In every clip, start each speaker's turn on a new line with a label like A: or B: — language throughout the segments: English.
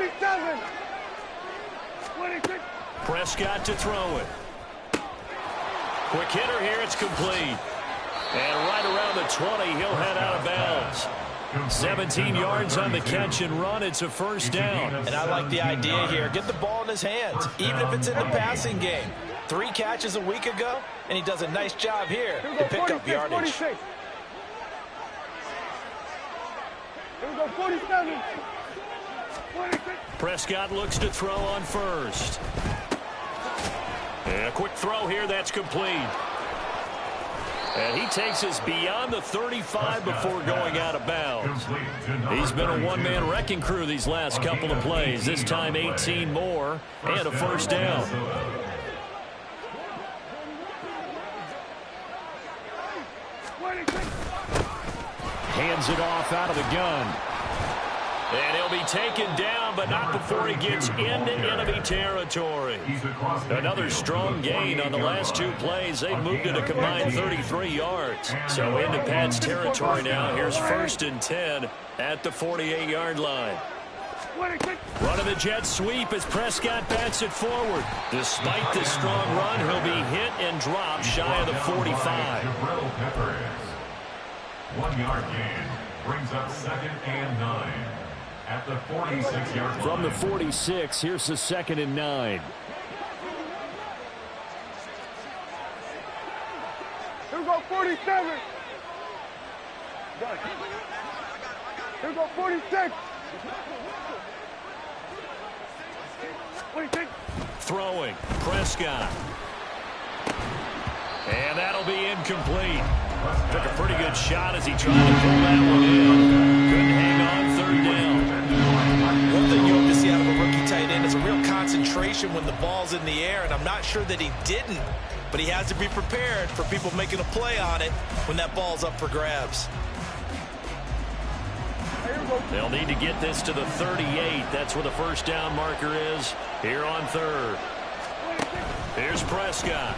A: 47. 26.
B: Prescott to throw it. Quick hitter here. It's complete. And right around the 20, he'll head out of bounds. 17 yards on the catch and run. It's a first down.
C: And I like the idea here. Get the ball in his hands, even if it's in the passing game. 3 catches a week ago, and he does a nice job here to pick up yardage.
A: 46. Here we go, 47. 26.
B: Prescott looks to throw on first. And a quick throw here. That's complete. And he takes us beyond the 35 before going out of bounds. He's been a one-man wrecking crew these last couple of plays. This time 18 more and a first down. Hands it off out of the gun. And he'll be taken down, but not before he gets into enemy territory. Another strong gain on the last 2 plays. They've moved it a combined 33 yards. So into Pat's territory now. Here's 1st and 10 at the 48-yard line. Running the jet sweep as Prescott bats it forward. Despite the strong run, he'll be hit and dropped shy of the 45.
D: 1 yard gain brings up 2nd and 9. At the 46-yard line.
B: From the 46, here's the 2nd and 9.
A: Here we go, 47. Here we go, 46. 26.
B: Throwing, Prescott. And that'll be incomplete. Took a pretty good shot as he tried to pull that one in. Couldn't hang on 3rd down.
C: One thing you hope to see out of a rookie tight end is a real concentration when the ball's in the air, and I'm not sure that he didn't, but he has to be prepared for people making a play on it when that ball's up for grabs.
B: They'll need to get this to the 38. That's where the first down marker is here on 3rd. Here's Prescott.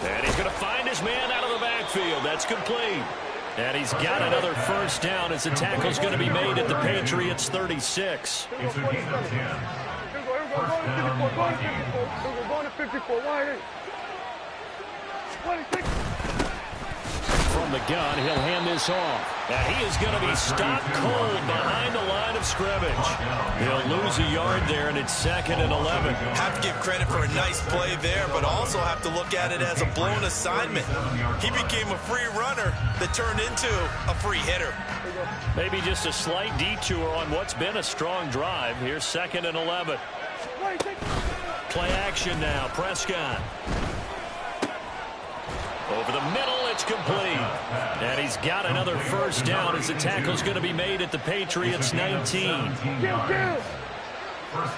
B: And he's going to find his man out of the backfield. That's complete. And he's got another first down as the tackle's going to be made at the Patriots' 36.
D: It's a gain of 10. First down,
A: Going to 54. Wide in. 26.
B: From the gun, he'll hand this off. And he is going to be stopped cold behind the line of scrimmage. He'll lose a yard there, and it's 2nd and 11.
C: Have to give credit for a nice play there, but also have to look at it as a blown assignment. He became a free runner that turned into a free hitter.
B: Maybe just a slight detour on what's been a strong drive. Here's 2nd and 11. Play action now. Prescott. Over the middle, it's complete. And he's got another first down as the tackle's going to be made at the Patriots' 19.
D: First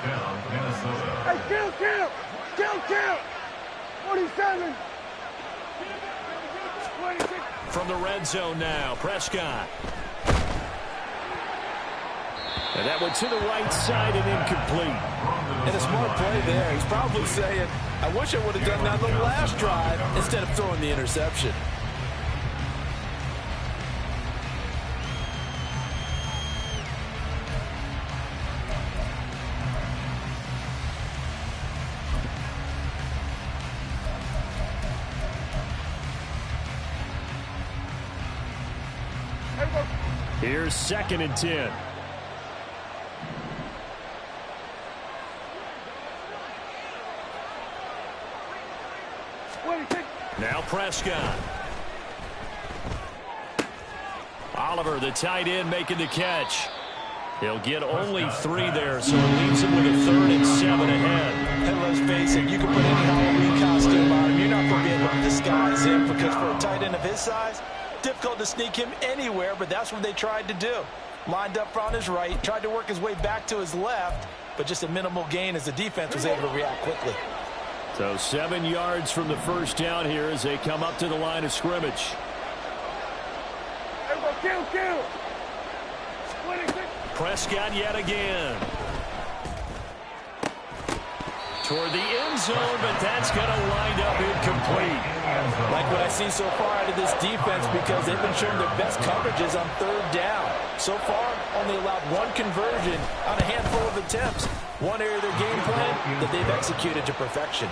D: down, Minnesota.
A: Hey, kill. 47. 26.
B: From the red zone now, Prescott. And that went to the right side and incomplete.
C: And a smart play there. He's probably saying, I wish I would have done that on the last drive instead of throwing the interception.
B: Here's 2nd and 10. Now Prescott. Oliver, the tight end, making the catch. He'll get only 3 there, so it leaves him with a 3rd and 7 ahead.
C: And let's face it, you can put any Halloween costume on him. You're not going to be able to disguise him because for a tight end of his size, difficult to sneak him anywhere, but that's what they tried to do. Lined up on his right, tried to work his way back to his left, but just a minimal gain as the defense was able to react quickly.
B: So 7 yards from the first down here as they come up to the line of scrimmage.
A: Kill. 26.
B: Prescott yet again. Toward the end zone, but that's going to wind up incomplete.
C: Like what I see so far out of this defense because they've been showing their best coverages on 3rd down. So far, only allowed one conversion on a handful of attempts. One area of their game plan that they've executed to perfection.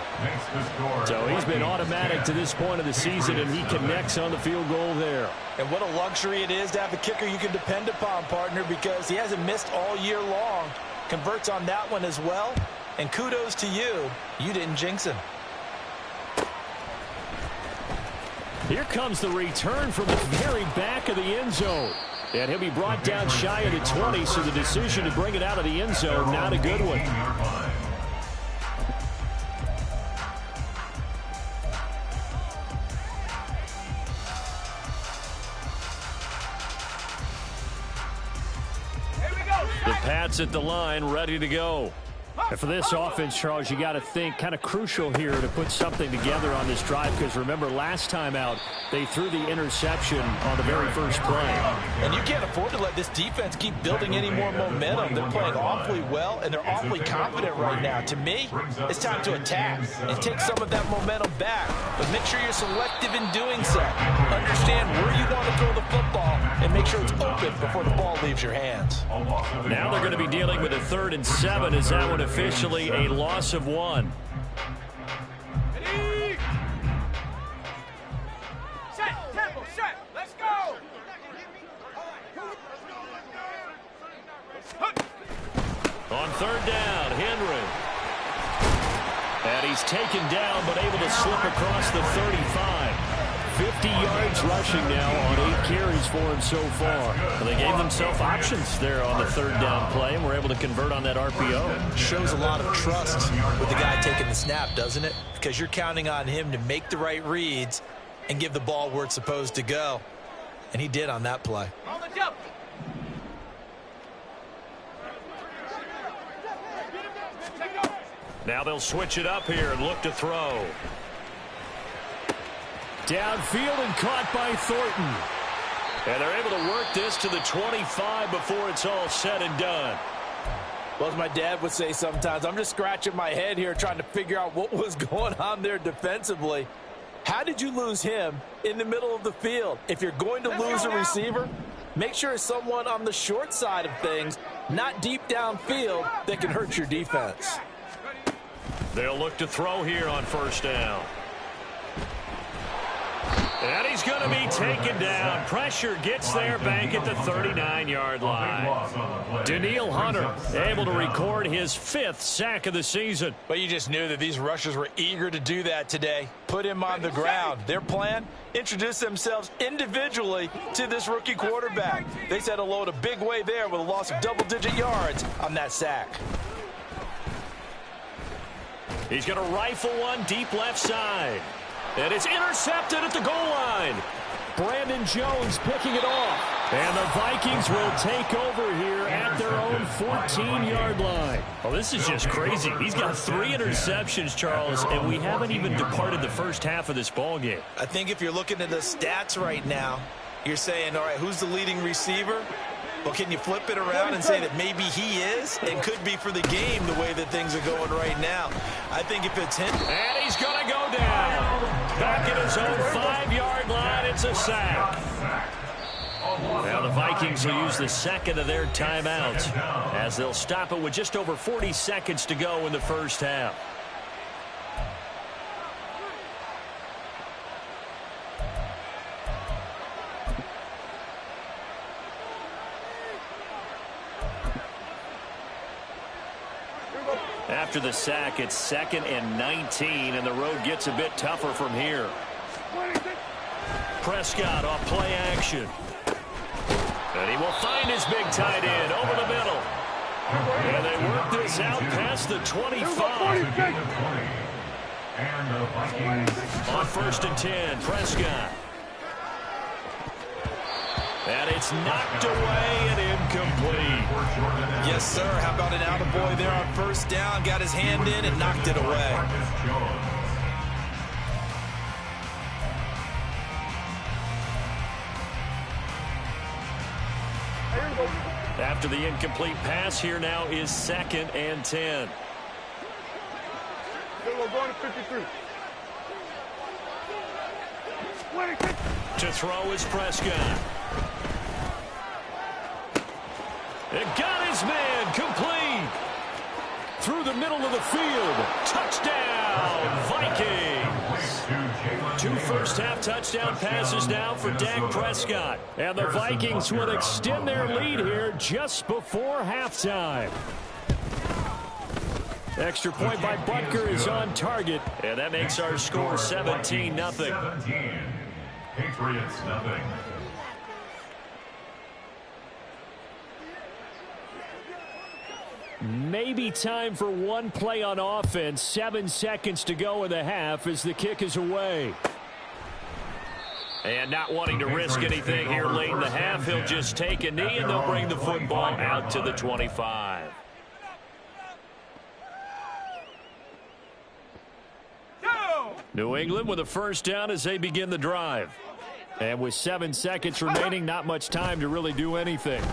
B: So he's been automatic to this point of the season, and he connects on the field goal there.
C: And what a luxury it is to have a kicker you can depend upon, partner, because he hasn't missed all year long. Converts on that one as well. And kudos to you. You didn't jinx him.
B: Here comes the return from the very back of the end zone. And he'll be brought down shy of the 20, so the decision to bring it out of the end zone, not a good one. The Pats at the line, ready to go. And for this offense, Charles, you got to think kind of crucial here to put something together on this drive, because remember last time out they threw the interception on the very first play.
C: And you can't afford to let this defense keep building any more momentum. They're playing awfully well, and they're awfully confident right now. To me, it's time to attack and take some of that momentum back. But make sure you're selective in doing so. Understand where you want to throw the football and make sure it's open before the ball leaves your hands.
B: Now they're going to be dealing with a 3rd and 7 as that one officially a loss of 1.
A: Set, tempo, set, let's go!
B: On 3rd down, Henry. And he's taken down but able to slip across the 35. 50 yards rushing now on 8 carries for him so far. Well, they gave themselves options there on the 3rd down play and were able to convert on that RPO.
C: Shows a lot of trust with the guy taking the snap, doesn't it? Because you're counting on him to make the right reads and give the ball where it's supposed to go. And he did on that play.
A: On the jump!
B: Now they'll switch it up here and look to throw. Downfield and caught by Thornton. And they're able to work this to the 25 before it's all said and done.
C: Well, as my dad would say sometimes, I'm just scratching my head here trying to figure out what was going on there defensively. How did you lose him in the middle of the field? If you're going to lose a receiver, make sure it's someone on the short side of things, not deep downfield, that can hurt your defense.
B: They'll look to throw here on 1st down. And he's going to be taken down. Pressure gets there back at the 39-yard line. Danielle Hunter able to record his 5th sack of the season.
C: But you just knew that these rushers were eager to do that today. Put him on the ground. Their plan, introduce themselves individually to this rookie quarterback. They said hello in a big way there with a loss of double-digit yards on that sack.
B: He's going to rifle one deep left side. And it's intercepted at the goal line. Brandon Jones picking it off. And the Vikings will take over here at their own 14-yard line. Oh, this is just crazy. He's got 3 interceptions, Charles, and we haven't even departed the first half of this ball game.
C: I think if you're looking at the stats right now, you're saying, all right, who's the leading receiver? Well, can you flip it around and say that maybe he is and could be for the game the way that things are going right now? I think if it's him.
B: And he's going to go down. Back at his own 5-yard line, it's a sack. Now the Vikings will use the 2nd of their timeouts as they'll stop it with just over 40 seconds to go in the first half. After the sack, it's 2nd and 19, and the road gets a bit tougher from here. Prescott off play action. And he will find his big tight end over the middle. And they work this out past the 25. On 1st and 10, Prescott. And it's knocked away and incomplete.
C: Yes, sir. How about an attaboy there on 1st down? Got his hand in and knocked it away.
B: After the incomplete pass, here now is 2nd and 10.
A: We're going to 53.
B: To throw is Prescott. It got his man complete. Through the middle of the field. Touchdown, Vikings. 2 first-half touchdown passes now for Dak Prescott. And the Vikings will extend their lead here just before halftime. Extra point by Butker is on target. And that makes our score 17-0.
D: 17. Patriots, nothing.
B: Maybe time for one play on offense. 7 seconds to go in the half as the kick is away. And not wanting to risk anything here late in the half, he'll just take a knee and they'll bring the football out to the 25. New England with a first down as they begin the drive. And with 7 seconds remaining, not much time to really do anything.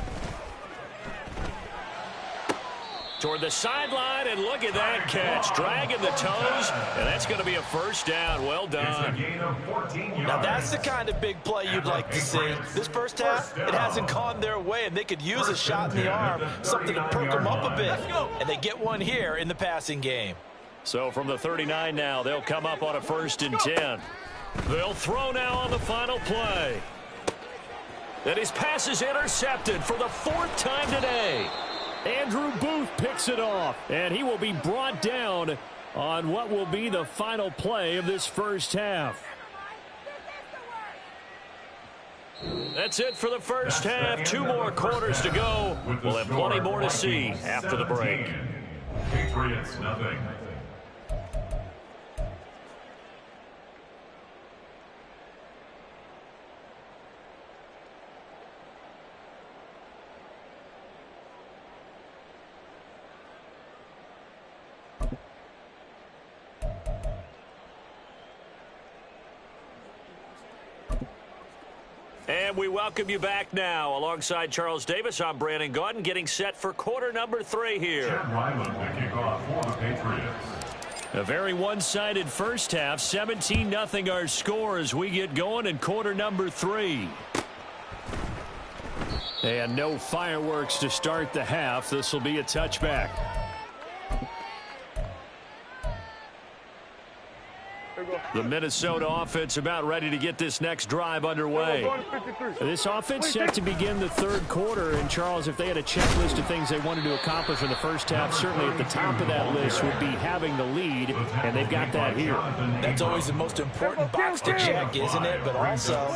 B: Toward the sideline, and look at that catch. Dragging the toes, and that's going to be a first down. Well done.
C: Now, that's the kind of big play you'd like to see. This first half, it hasn't gone their way, and they could use a shot in the arm, something to perk them up a bit. And they get one here in the passing game.
B: So from the 39 now, they'll come up on a 1st and 10. They'll throw now on the final play. And his pass is intercepted for the 4th time today. Andrew Booth picks it off, and he will be brought down on what will be the final play of this first half. That's it for the first half. 2 more quarters to go. We'll have plenty more to see after the break.
D: Patriots, nothing.
B: And we welcome you back now. Alongside Charles Davis, I'm Brandon Gaudin, getting set for quarter number 3 here.
D: Chad Ryland to kick off for the Patriots.
B: A very one-sided first half. 17-0 our score as we get going in quarter number 3. And no fireworks to start the half. This will be a touchback. The Minnesota offense about ready to get this next drive underway. This offense set to begin the 3rd quarter. And, Charles, if they had a checklist of things they wanted to accomplish in the first half, certainly at the top of that list would be having the lead, and they've got that here.
C: That's always the most important box to check, isn't it? But also,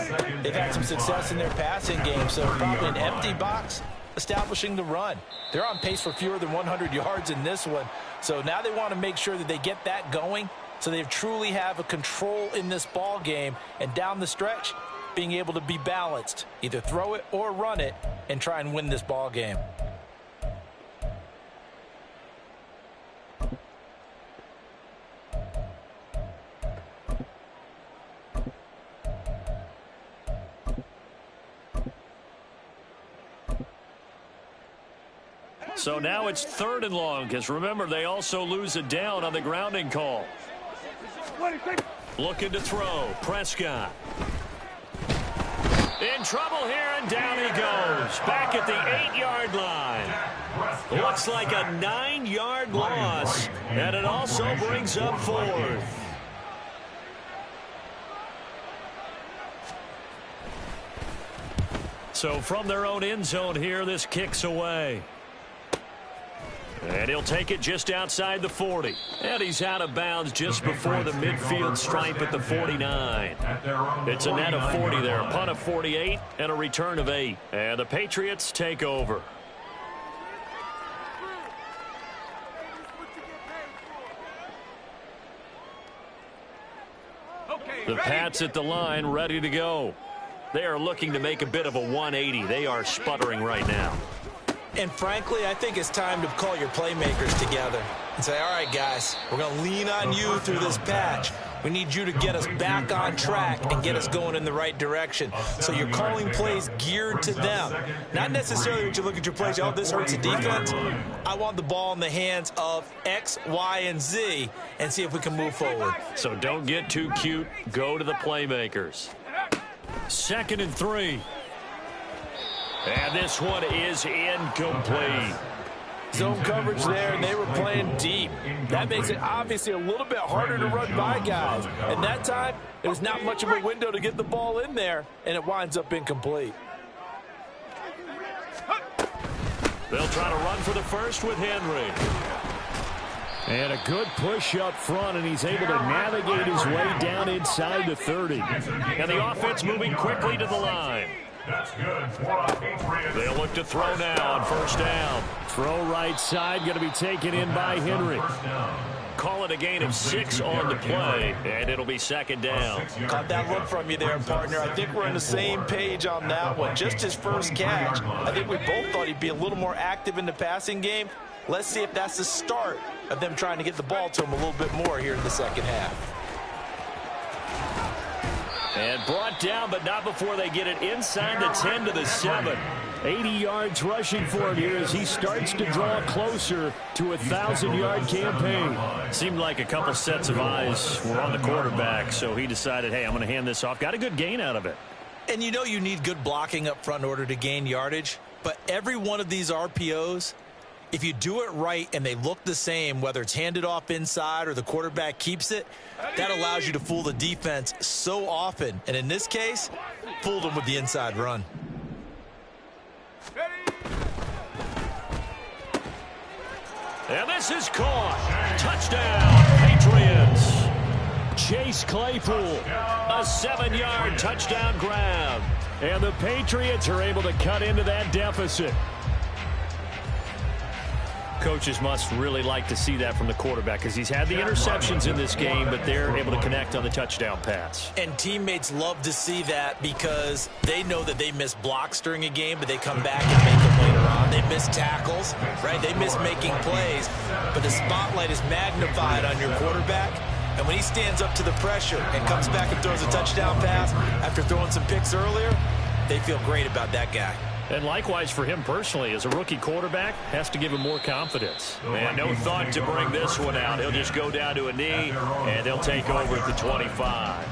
C: they've had some success in their passing game, so probably an empty box establishing the run. They're on pace for fewer than 100 yards in this one, so now they want to make sure that they get that going, so they truly have a control in this ball game, and down the stretch, being able to be balanced, either throw it or run it, and try and win this ball game.
B: So now it's 3rd and long, because remember, they also lose a down on the grounding call. Looking to throw. Prescott. In trouble here, and down he goes. Back at the 8-yard line. Looks like a 9-yard loss, and it also brings up 4th. So from their own end zone here, this kicks away. And he'll take it just outside the 40. And he's out of bounds just before the midfield stripe at the 49. It's a net of 40 there. A punt of 48 and a return of 8. And the Patriots take over. The Pats at the line, ready to go. They are looking to make a bit of a 180. They are sputtering right now.
C: And frankly, I think it's time to call your playmakers together and say, all right, guys, we're going to lean on you through this patch. We need you to get us back on track and get us going in the right direction. So you're calling plays geared to them. Not necessarily when you look at your plays, oh, this hurts the defense. I want the ball in the hands of X, Y, and Z and see if we can move forward.
B: So don't get too cute. Go to the playmakers. 2nd and 3. And this one is incomplete.
C: Zone coverage there, and they were playing deep. That makes it obviously a little bit harder to run by guys. And that time, there's not much of a window to get the ball in there, and it winds up incomplete.
B: They'll try to run for the first with Henry.
E: And a good push up front, and he's able to navigate his way down inside the 30.
B: And the offense moving quickly to the line.
D: That's good for the Patriots.
B: They'll look to throw now on first down.
E: Throw right side, going to be taken in by Henry.
B: Call it a gain of 6 on the play, and it'll be second down.
C: Caught that look from you there, partner. I think we're on the same page on that one. Just his first catch. I think we both thought he'd be a little more active in the passing game. Let's see if that's the start of them trying to get the ball to him a little bit more here in the second half.
B: And brought down, but not before they get it inside the 10 to the 7.
E: 80 yards rushing for him here as he starts to draw closer to a 1,000-yard campaign.
B: Seemed like a couple sets of eyes were on the quarterback, so he decided, hey, I'm going to hand this off. Got a good gain out of it.
C: And you know you need good blocking up front in order to gain yardage, but every one of these RPOs, if you do it right and they look the same, whether it's handed off inside or the quarterback keeps it, that allows you to fool the defense so often. And in this case, fooled them with the inside run.
B: And this is caught. Touchdown, Patriots.
E: Chase Claypool.
B: A 7-yard touchdown grab.
E: And the Patriots are able to cut into that deficit.
B: Coaches must really like to see that from the quarterback because he's had the interceptions in this game, but they're able to connect on the touchdown pass.
C: And teammates love to see that because they know that they miss blocks during a game, but they come back and make them later on. They miss tackles, right? They miss making plays, but the spotlight is magnified on your quarterback. And when he stands up to the pressure and comes back and throws a touchdown pass after throwing some picks earlier, they feel great about that guy.
B: And likewise for him personally, as a rookie quarterback, has to give him more confidence. And no thought to bring this one out. He'll just go down to a knee, and they'll take over at the 25.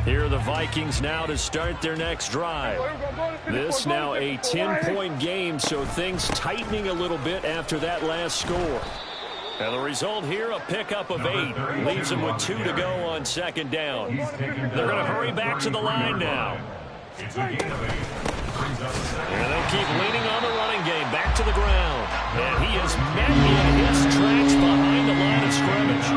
B: Here are the Vikings now to start their next drive.
E: This now a 10-point game, so things tightening a little bit after that last score.
B: And the result here, a pickup of 8. Leaves them with 2 to go on second down. They're going to hurry back to the line now. And they'll keep leaning on the running game. Back to the ground. And he is met in his tracks behind the line of scrimmage.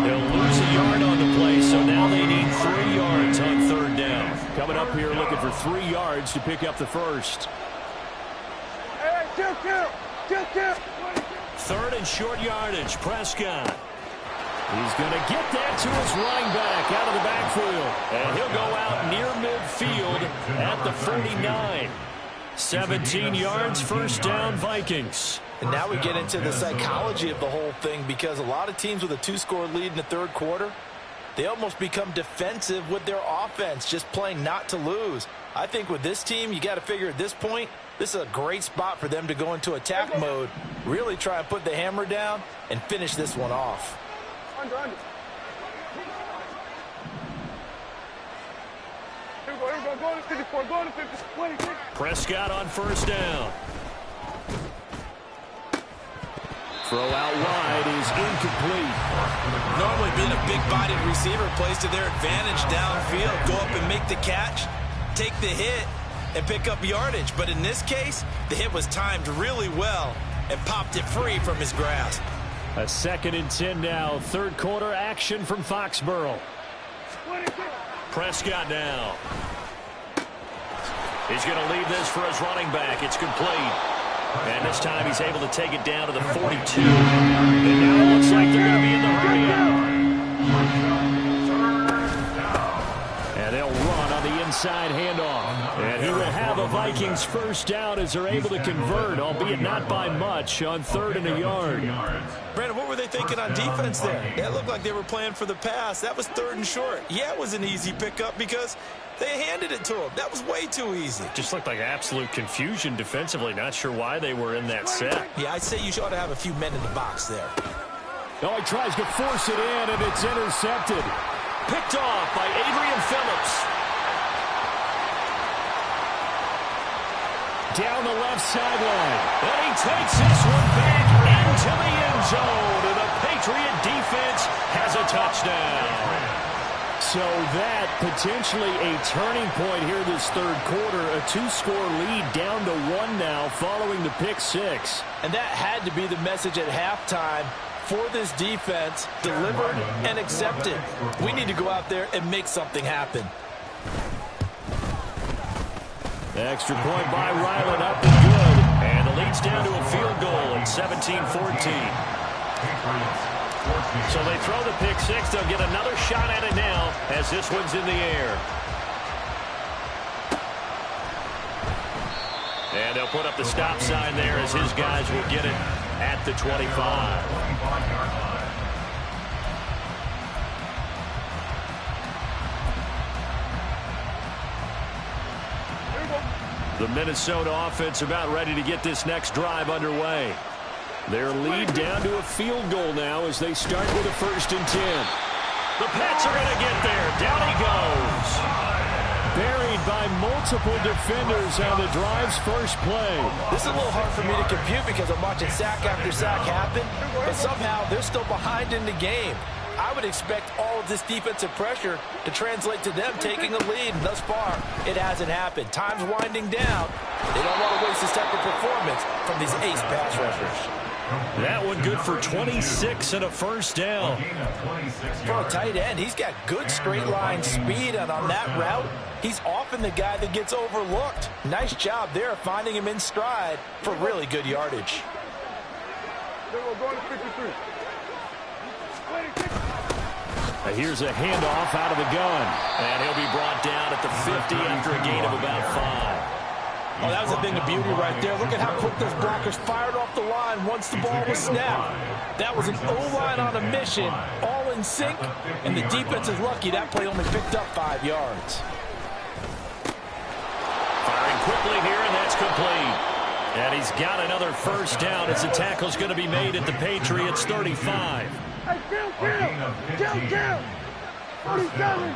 B: They'll lose a yard on the play, so now they need 3 yards on third down.
E: Coming up here looking for 3 yards to pick up the first.
A: Hey, chill.
B: Third and short yardage, Prescott.
E: He's going to get that to his running back out of the backfield.
B: And he'll go out near midfield at the 49. 17 yards, first down, Vikings.
C: And now we get into the psychology of the whole thing because a lot of teams with a 2-score lead in the third quarter, they almost become defensive with their offense, just playing not to lose. I think with this team, you got to figure at this point, this is a great spot for them to go into attack mode, really try and put the hammer down and finish this one off.
A: Under. Here we go. Go to 54. Go to 50.
B: Prescott on first down.
E: Throw out wide is incomplete.
C: Normally being a big-bodied receiver plays to their advantage downfield. Go up and make the catch, take the hit, and pick up yardage. But in this case, the hit was timed really well and popped it free from his grasp.
E: A 2nd and 10 now. Third quarter action from Foxborough.
B: Prescott now. He's going to leave this for his running back. It's complete. And this time he's able to take it down to the 42. And now it looks like they're going to be in the hurry out.
E: And they'll run on the inside handoff. And he will have a Vikings first down as they're able to convert, albeit not by much, on 3rd and a yard.
C: Brandon, what were they thinking on defense there? That looked like they were playing for the pass. That was 3rd and short. Yeah, it was an easy pickup because they handed it to him. That was way too easy.
B: Just looked like absolute confusion defensively. Not sure why they were in that set.
C: Yeah, I'd say you ought to have a few men in the box there.
E: Oh, he tries to force it in, and it's intercepted.
B: Picked off by Adrian Phillips.
E: Down the left sideline.
B: And he takes this one back into the end zone. And the Patriot defense has a touchdown.
E: So that potentially a turning point here this 3rd quarter. A 2-score lead down to 1 now following the pick 6.
C: And that had to be the message at halftime for this defense. Delivered and accepted. We need to go out there and make something happen.
E: The extra point by Ryland up and good.
B: And the lead's down to a field goal at 17-14. So they throw the pick 6. They'll get another shot at it now as this one's in the air. And they'll put up the stop sign there as his guys will get it at the 25. The Minnesota offense about ready to get this next drive underway.
E: Their lead down to a field goal now as they start with a 1st and 10.
B: The Pats are going to get there. Down he goes.
E: Buried by multiple defenders on the drive's first play.
C: This is a little hard for me to compute because I'm watching sack after sack happen, but somehow they're still behind in the game. I would expect all of this defensive pressure to translate to them taking a lead. And thus far, it hasn't happened. Time's winding down. They don't want to waste this type of performance from these ace pass rushers.
B: That one good for 26 and a first down.
C: For a tight end, he's got good straight line speed, and on that route, he's often the guy that gets overlooked. Nice job there finding him in stride for really good yardage.
A: We're going to 53.
E: Here's a handoff out of the gun.
B: And he'll be brought down at the 50 after a gain of about 5.
C: Oh, that was a thing of beauty right there. Look at how quick those blockers fired off the line once the ball was snapped. That was an O-line on a mission, all in sync, and the defense is lucky that play only picked up 5 yards.
B: Firing quickly here, and that's complete. And he's got another first down as the tackle's going to be made at the Patriots 35.
A: Hey, kill! 47.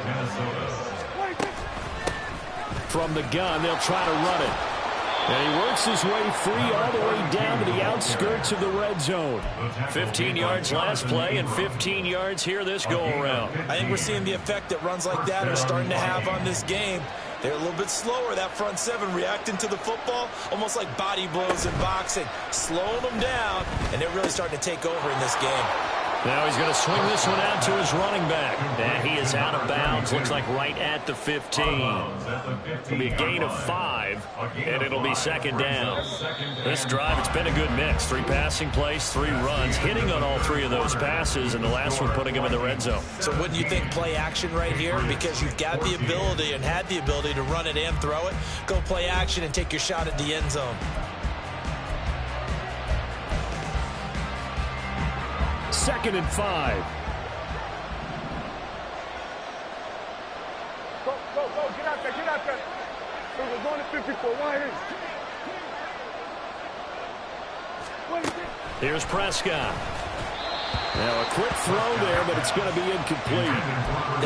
E: From the gun, they'll try to run it. And he works his way free all the way down to the outskirts of the red zone.
B: 15 yards last play and 15 yards here this go-around.
C: I think we're seeing the effect that runs like that are starting to have on this game. They're a little bit slower, that front seven, reacting to the football, almost like body blows in boxing, slowing them down, and they're really starting to take over in this game.
B: Now he's going to swing this one out to his running back. And he is out of bounds. Looks like right at the 15. It'll be a gain of 5, and it'll be second down. This drive, it's been a good mix. 3 passing plays, 3 runs, hitting on all 3 of those passes, and the last one putting him in the red zone.
C: So wouldn't you think play action right here? Because you've got the ability and had the ability to run it and throw it. Go play action and take your shot at the end zone.
E: Second and 5.
A: Go, get out there. We're going to 54.
B: Here's Prescott.
E: Now a quick throw there, but it's going to be incomplete.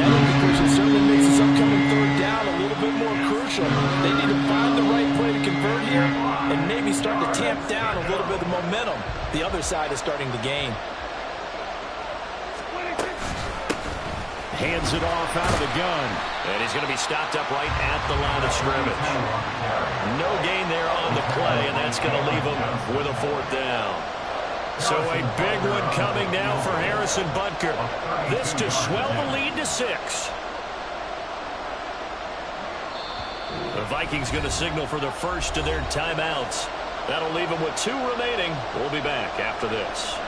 C: That incompletion certainly makes this upcoming 3rd down a little bit more crucial. They need to find the right play to convert here and maybe start to tamp down a little bit of momentum. The other side is starting to gain.
E: Hands it off out of the gun.
B: And he's going to be stopped up right at the line of scrimmage. No gain there on the play, and that's going to leave him with a 4th down. So a big one coming now for Harrison Butker. This to swell the lead to 6. The Vikings going to signal for the first of their timeouts. That'll leave them with 2 remaining. We'll be back after this.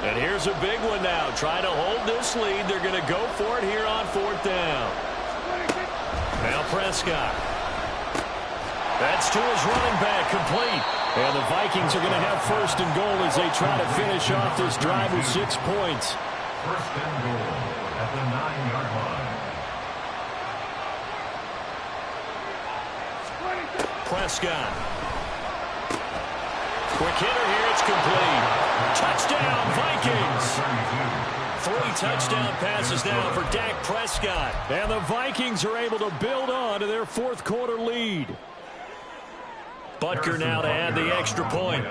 B: And here's a big one now. Trying to hold this lead. They're going to go for it here on 4th down. Now Prescott. That's to his running back, complete. And the Vikings are going to have 1st and goal as they try to finish off this drive with 6 points.
D: 1st and goal at the 9-yard line.
B: Prescott. Quick hitter here. It's complete. Touchdown, Vikings. 3 touchdown passes now for Dak Prescott.
E: And the Vikings are able to build on to their 4th quarter lead.
B: Butker now to add the extra point.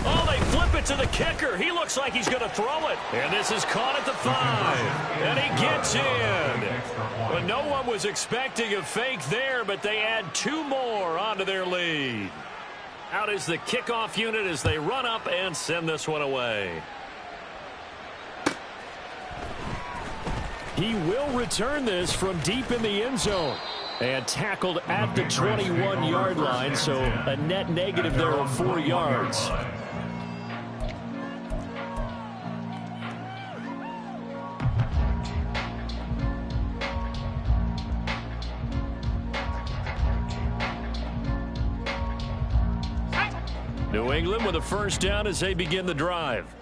B: Oh, they flip it to the kicker. He looks like he's going to throw it. And this is caught at the 5. And he gets in. But no one was expecting a fake there, but they add 2 more onto their lead. Out is the kickoff unit as they run up and send this one away.
E: He will return this from deep in the end zone. And tackled at the 21-yard line, so a net negative there of 4 yards. New England with a 1st down as they begin the drive.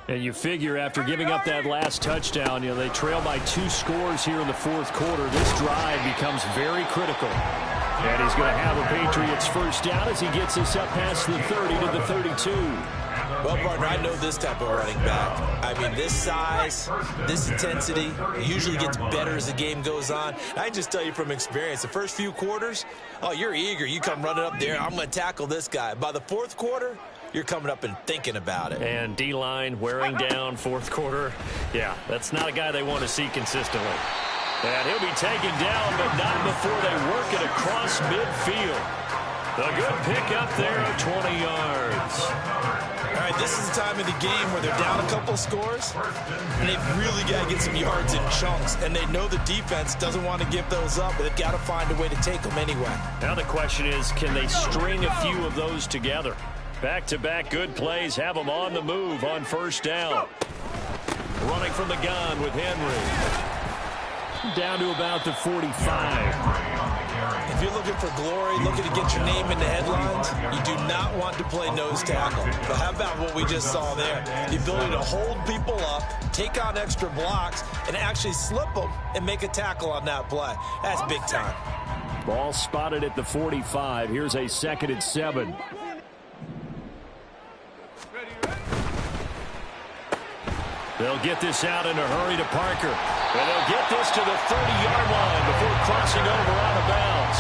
E: And you figure after giving up that last touchdown, they trail by 2 scores here in the 4th quarter. This drive becomes very critical. And he's going to have a Patriots 1st down as he gets this up past the 30 to the 32.
C: Well, partner, I know this type of running back. I mean, this size, this intensity usually gets better as the game goes on. I can just tell you from experience, the first few quarters, oh, you're eager. You come running up there, I'm going to tackle this guy. By the 4th quarter, you're coming up and thinking about it.
B: And D-line wearing down 4th quarter. Yeah, that's not a guy they want to see consistently. And he'll be taken down, but not before they work it across midfield. A good pick up there of 20 yards.
C: All right, this is the time of the game where they're down a couple scores, and they've really got to get some yards in chunks, and they know the defense doesn't want to give those up, but they've got to find a way to take them anyway.
B: Now the question is, can they string a few of those together? Back-to-back good plays have them on the move on 1st down. Running from the gun with Henry.
E: Down to about the 45.
C: If you're looking for glory, looking to get your name in the headlines, you do not want to play nose tackle. But how about what we just saw there? The ability to hold people up, take on extra blocks, and actually slip them and make a tackle on that play. That's big time.
E: Ball spotted at the 45. Here's a 2nd and 7.
B: They'll get this out in a hurry to Parker. And they'll get this to the 30-yard line before crossing over out of bounds.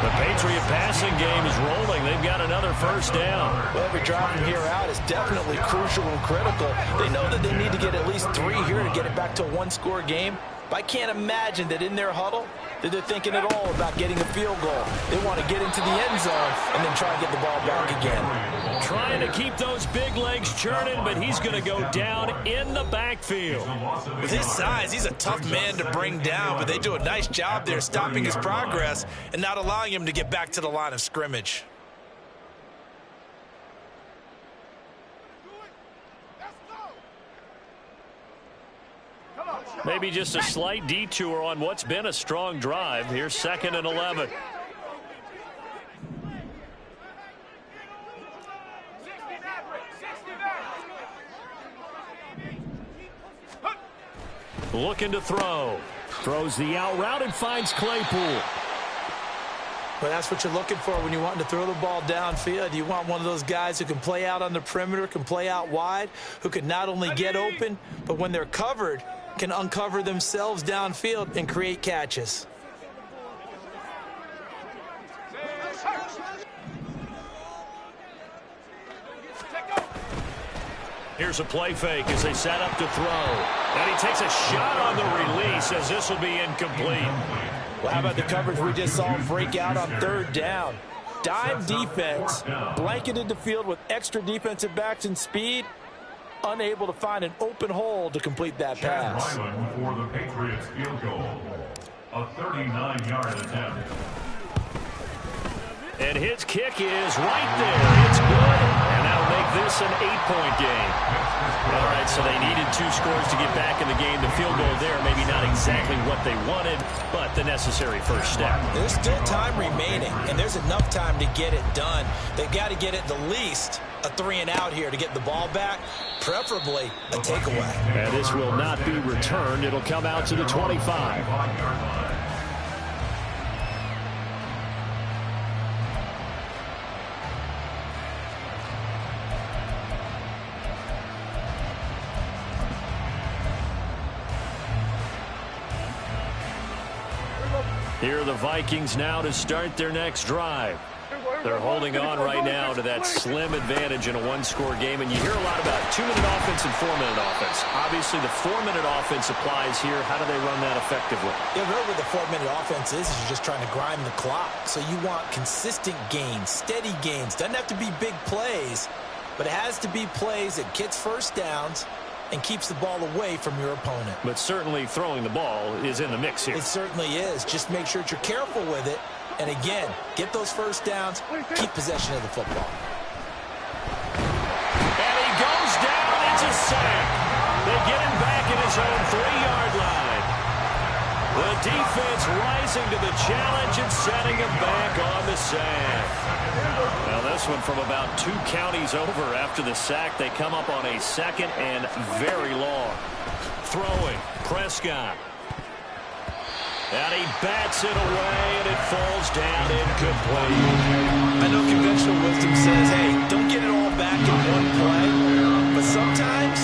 B: The Patriot passing game is rolling. They've got another 1st down.
C: Well, every drive from here out is definitely crucial and critical. They know that they need to get at least 3 here to get it back to a 1-score game. But I can't imagine that in their huddle that they're thinking at all about getting a field goal. They want to get into the end zone and then try and get the ball back again.
B: Trying to keep those big legs churning, but he's going to go down in the backfield.
C: With his size, he's a tough man to bring down, but they do a nice job there stopping his progress and not allowing him to get back to the line of scrimmage.
B: Maybe just a slight detour on what's been a strong drive. Here's 2nd and 11. Looking to throw.
E: Throws the out route and finds Claypool.
C: Well, that's what you're looking for when you want to throw the ball downfield. You want one of those guys who can play out on the perimeter, can play out wide, who can not only get open, but when they're covered, can uncover themselves downfield and create catches.
B: Here's a play fake as they set up to throw. And he takes a shot on the release as this will be incomplete.
C: Well, how about the coverage we just saw him break out on 3rd down? Dime defense, blanketed the field with extra defensive backs and speed, unable to find an open hole to complete that pass.
D: Ryland for the Patriots field goal. A 39-yard attempt.
B: And his kick is right there. It's good, and that'll make this an 8-point game. All right, so they needed 2 scores to get back in the game. The field goal there, maybe not exactly what they wanted, but the necessary first step.
C: There's still time remaining, and there's enough time to get it done. They've got to get at the least a 3-and-out here to get the ball back, preferably a takeaway.
E: And this will not be returned. It'll come out to the 25. Here are the Vikings now to start their next drive. They're holding on right now to that slim advantage in a 1-score game, and you hear a lot about 2-minute offense and 4-minute offense. Obviously, the 4-minute offense applies here. How do they run that effectively?
C: Yeah, really, the 4-minute offense is you're just trying to grind the clock. So you want consistent gains, steady gains. Doesn't have to be big plays, but it has to be plays that gets first downs and keeps the ball away from your opponent.
E: But certainly throwing the ball is in the mix here.
C: It certainly is. Just make sure that you're careful with it. And again, get those first downs, keep possession of the football.
B: And he goes down. It's a sack. They get him back at his own 3-yard line. The defense rising to the challenge and setting him back on the sack. Well, this one from about 2 counties over after the sack. They come up on a 2nd and very long. Throwing, Prescott. And he bats it away, and it falls down incomplete.
C: I know conventional wisdom says, hey, don't get it all back in one play. But sometimes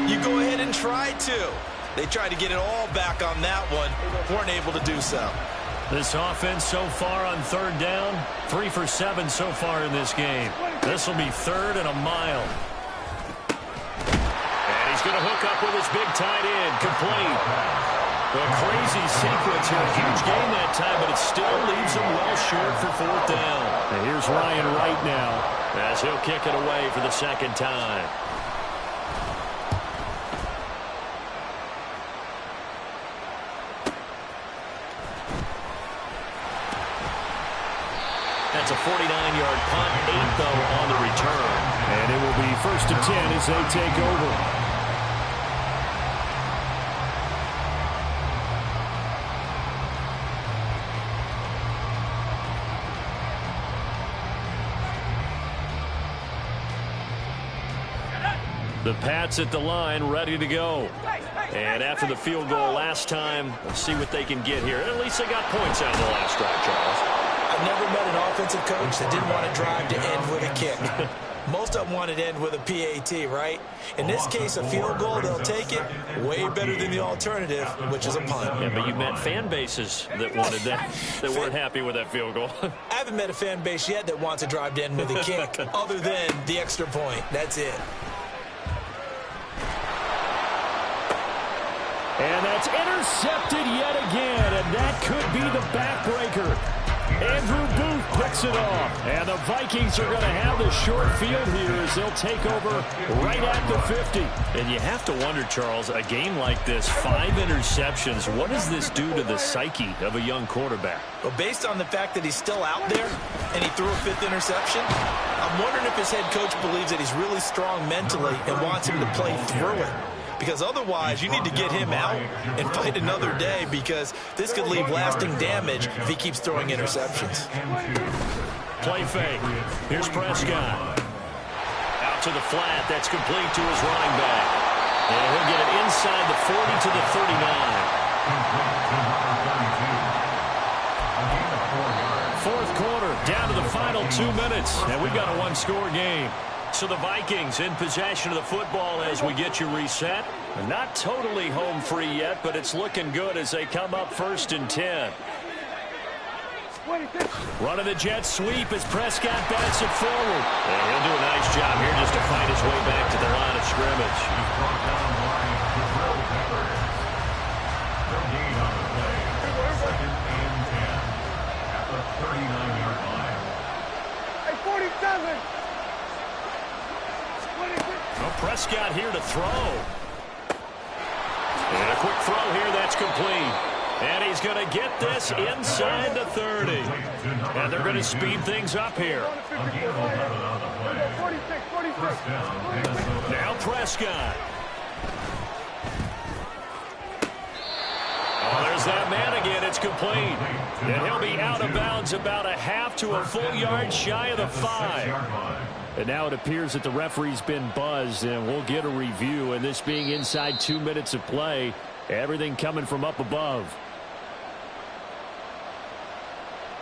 C: you go ahead and try to. They tried to get it all back on that one. Weren't able to do so.
E: This offense so far on 3rd down, 3 for 7 so far in this game. This will be 3rd and a mile.
B: And he's going to hook up with his big tight end, complete. A crazy sequence here. A huge gain that time, but it still leaves him well short for 4th down.
E: And here's Ryan Wright now,
B: as he'll kick it away for the 2nd time. That's a 49-yard punt, 8 though on the return.
E: And it will be 1st and 10 as they take over. The Pats at the line, ready to go. And after the field goal last time, let's see what they can get here. At least they got points out of the last drive, Charles.
C: I've never met an offensive coach that didn't want to drive to end with a kick. Most of them wanted to end with a PAT, right? In this case, a field goal, they'll take it. Way better than the alternative, which is a punt.
B: Yeah, but you met fan bases that wanted that, that weren't happy with that field goal.
C: I haven't met a fan base yet that wants to drive to end with a kick, other than the extra point. That's it.
E: And that's intercepted yet again, and that could be the backbreaker. Andrew Booth picks it off, and the Vikings are going to have the short field here as they'll take over right at the 50.
B: And you have to wonder, Charles, a game like this, 5 interceptions, what does this do to the psyche of a young quarterback?
C: Well, based on the fact that he's still out there and he threw a 5th interception, I'm wondering if his head coach believes that he's really strong mentally and wants him to play through it. Because otherwise, you need to get him out and fight another day, because this could leave lasting damage if he keeps throwing interceptions.
B: Play fake. Here's Prescott. Out to the flat. That's complete to his running back. And he'll get it inside the 40 to the 39. Fourth quarter, down to the final 2 minutes, and we've got a 1-score game. So the Vikings in possession of the football as we get you reset. Not totally home free yet, but it's looking good as they come up 1st and 10. Running the jet sweep as Prescott bats it forward. And he'll do a nice job here just to find his way back to the line of scrimmage. Well, Prescott here to throw. And a quick throw here, that's complete. And he's going to get this inside the 30. And they're going to speed things up here.
A: 46, 46.
B: Now Prescott. Oh, there's that man again. It's complete. And he'll be out of bounds about a half to a full yard shy of the 5.
E: And now it appears that the referee's been buzzed, and we'll get a review. And this being inside 2 minutes of play, everything coming from up above.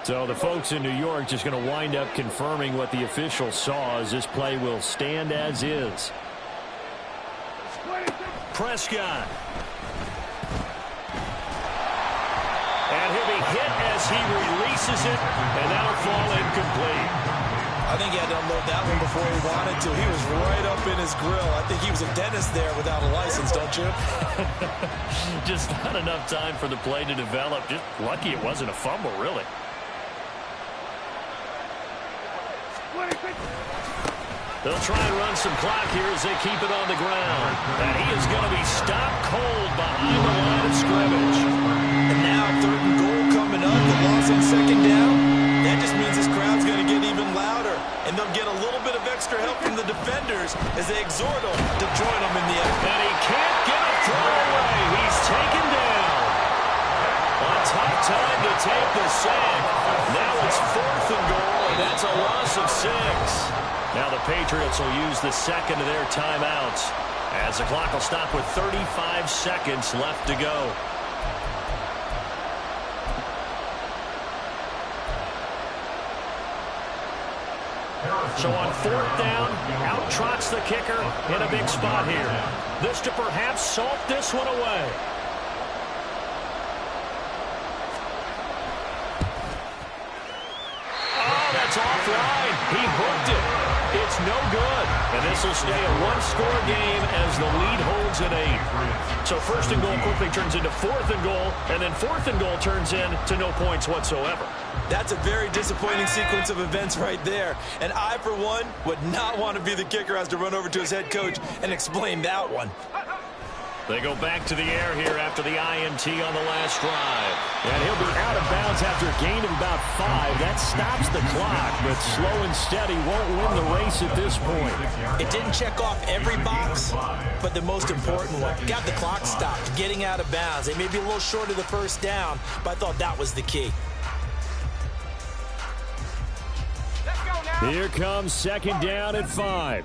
E: So the folks in New York just going to wind up confirming what the official saw, as this play will stand as is.
B: Prescott. And he'll be hit as he releases it, and that'll fall incomplete.
C: I think he had to unload that one before he wanted to. He was right up in his grill. I think he was a dentist there without a license, don't you?
E: Just not enough time for the play to develop. Just lucky it wasn't a fumble, really.
B: They'll try and run some clock here as they keep it on the ground. And he is going to be stopped cold behind the line of scrimmage.
C: And now 3rd and goal coming up. The loss on 2nd down. That just means this crowd's going to get even louder. And they'll get a little bit of extra help from the defenders as they exhort them to join them in the end.
B: And he can't get a throw away. He's taken down. A tough time to take the sack. Now it's 4th and goal, and that's a loss of 6. Now the Patriots will use the second of their timeouts as the clock will stop with 35 seconds left to go. So on 4th down, out trots the kicker in a big spot here. This to perhaps salt this one away. Oh, that's offline. He hooked it. It's no good. And this will stay a one-score game as the lead holds at 8. So 1st and goal quickly turns into 4th and goal, and then 4th and goal turns into no points whatsoever.
C: That's a very disappointing sequence of events right there. And I, for one, would not want to be the kicker who has to run over to his head coach and explain that one.
B: They go back to the air here after the INT on the last drive.
E: And he'll be out of bounds after a gain of about 5. That stops the clock, but slow and steady won't win the race at this point.
C: It didn't check off every box, but the most important one. Got the clock stopped, getting out of bounds. They may be a little short of the 1st down, but I thought that was the key.
E: Here comes 2nd down at 5.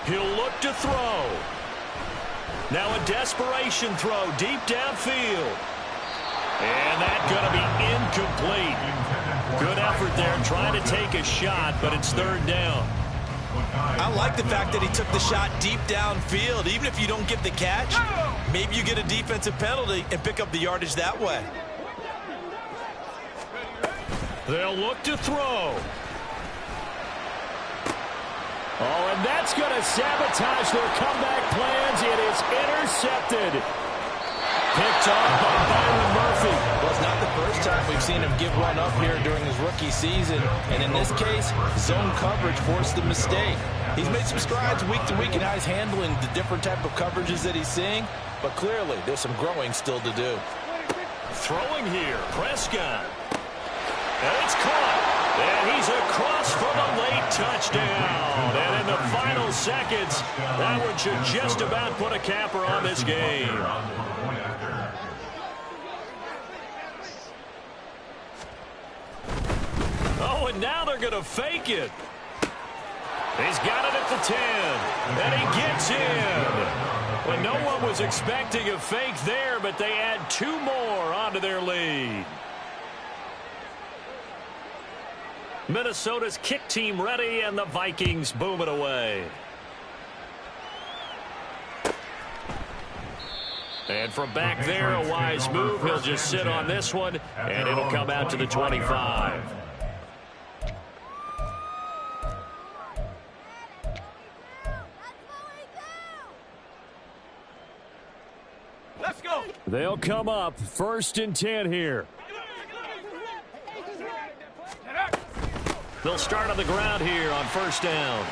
B: He'll look to throw. Now a desperation throw deep downfield. And that's going to be incomplete. Good effort there trying to take a shot, but it's 3rd down.
C: I like the fact that he took the shot deep downfield. Even if you don't get the catch, maybe you get a defensive penalty and pick up the yardage that way.
B: They'll look to throw.
E: Oh, and that's going to sabotage their comeback plans. It is intercepted.
B: Picked off by Byron Murphy.
C: Well, it's not the first time we've seen him give one up here during his rookie season. And in this case, zone coverage forced the mistake. He's made some strides week to week in how he's handling the different type of coverages that he's seeing. But clearly, there's some growing still to do.
B: Throwing here, Prescott. And it's caught. And he's across for the late touchdown. And in the final seconds, that one should just about put a capper on this game. Oh, and now they're going to fake it. He's got it at the 10. And he gets in. Well, no one was expecting a fake there, but they add 2 more onto their lead. Minnesota's kick team ready, and the Vikings boom it away. And from back there, a wise move. He'll just sit on this one, and it'll come out to the 25.
A: Let's go.
E: They'll come up 1st and 10 here. They'll start on the ground here on 1st down.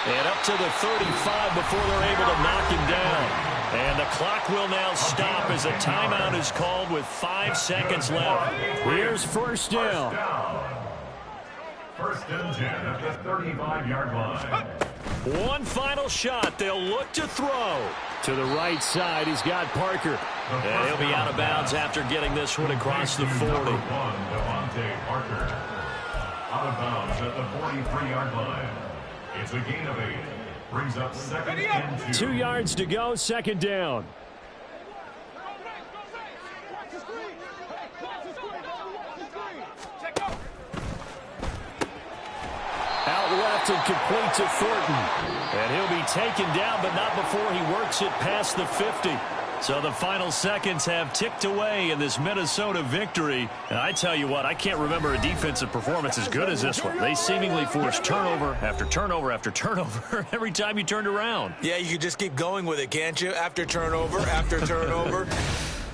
B: And up to the 35 before they're able to knock him down. And the clock will now stop as a timeout is called with 5 seconds left.
E: Here's first down.
D: First and 10 at the 35-yard line.
B: One final shot. They'll look to throw.
E: To the right side, he's got Parker.
B: And he'll be out of bounds after getting this one across the 40.
D: Devontae Parker. Out of bounds at the 43-yard line. It's a gain of 8. Brings up second and 2.
E: 2 yards to go, second down. Out left and complete to Thornton.
B: And he'll be taken down, but not before he works it past the 50. So the final seconds have ticked away in this Minnesota victory. And I tell you what, I can't remember a defensive performance as good as this one. They seemingly forced turnover after turnover after turnover every time you turned around.
C: Yeah, you could just keep going with it, can't you? After turnover, after turnover.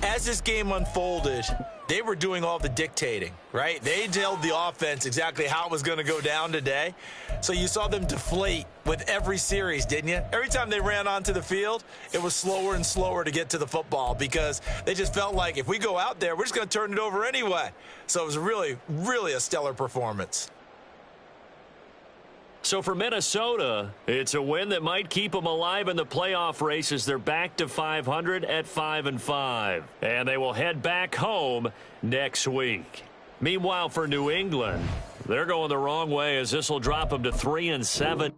C: As this game unfolded, they were doing all the dictating, right? They told the offense exactly how it was going to go down today. So you saw them deflate with every series, didn't you? Every time they ran onto the field, it was slower and slower to get to the football because they just felt like if we go out there, we're just going to turn it over anyway. So it was really, really a stellar performance.
B: So for Minnesota, it's a win that might keep them alive in the playoff race as they're back to 500 at 5-5. And they will head back home next week. Meanwhile, for New England, they're going the wrong way as this will drop them to 3-7.